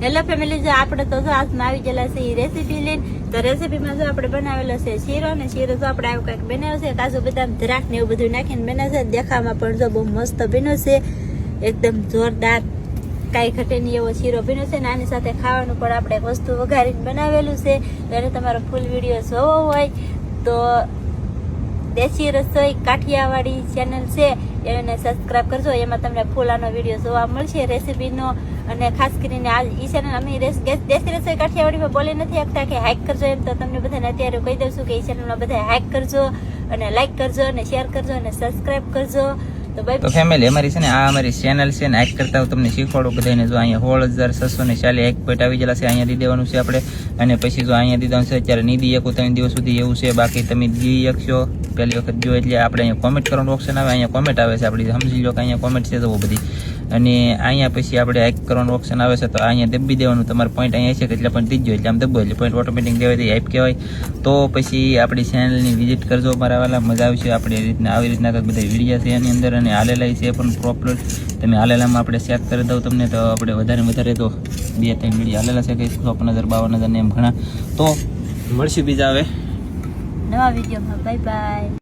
Hello family, જો આપણે તો આજમાં આવી ગયેલા છે એ રેસીપી લઈને. તો રેસીપીમાં જો આપણે બનાવેલો છે શીરો, ને શીરો તો આપણે આવું કંઈક બનાવ્યો છે, કાજુ બદામ દ્રાક્ષ ને એવું બધું નાખીને બનાવે છે. દેખાવામાં પણ જો બહુ મસ્ત બન્યો છે, એકદમ જોરદાર, કાંઈ ઘટે નહીં એવો શીરો બન્યો છે. ને આની સાથે ખાવાનું પણ આપણે એક વસ્તુ વઘારીને બનાવેલું છે. તો એને તમારો ફૂલ વિડીયો જોવો હોય તો દેશી રસોઈ કાઠિયાવાડી ચેનલ છે એને સબસ્ક્રાઇબ કરજો. એમાં તમને ફૂલ આનો વિડીયો જોવા મળશે રેસીપીનો. અને ખાસ કરીને આ ઈ ચેનલ અમે દેશી રસોઈ કાઠિયાવાડીમાં બોલી નથી શકતા કે હાઈક કરજો, એમ તો તમને બધાને અત્યારે કહી દઉં છું કે ઈ ચેનલમાં બધા હાઈક કરજો અને લાઈક કરજો અને શેર કરજો અને સબસ્ક્રાઇબ કરજો. તો ફેમિલી અમારી છે ને આ અમારી ચેનલ છે ને હાઈક કરતા હું તમને શીખવાડું બધાને. જો અહીંયા 16,640 એક પોઈન્ટ આવી ગયેલા છે, અહીંયા દી દેવાનું છે આપણે. અને પછી જો અહીંયા દીધા છે અત્યારે નહીં દી શકું 3 દિવસ સુધી એવું છે. બાકી તમે દી શકશો પહેલી વખત જો એટલે આપણે અહીંયા કોમેન્ટ કરવાનું ઓપ્શન આવે, અહીંયા કોમેન્ટ આવે છે આપણી, સમજી લો કે અહીંયા કોમેન્ટ છે તો બધી. અને અહીંયા પછી આપણે હાઈક કરવાનું ઓપ્શન આવે છે, તો અહીંયા દબી દેવાનું. તમારો પોઈન્ટ અહીંયા છે કે એટલે પણ દીજો એટલે આમ દબો એટલે પોઈન્ટ ઓટોમેટિક દેવાય હાઈપ કહેવાય. તો પછી આપણી ચેનલની વિઝિટ કરજો મારા વાલા, મજા આવશે. આપણે આવી રીતના કંઈક બધા વિડીયા છે એની અંદર, અને હાલેલા છે પણ પ્રોપર. તમે હાલેલામાં આપણે ચેક કરી દઉં તમને, તો આપણે વધારે તો 2-3 વિડીયો હાલેલા છે, કંઈ 54,000 52,000 ને એમ ઘણા. તો મળશું બીજા હવે નવા વિડીયોમાં. Bye bye.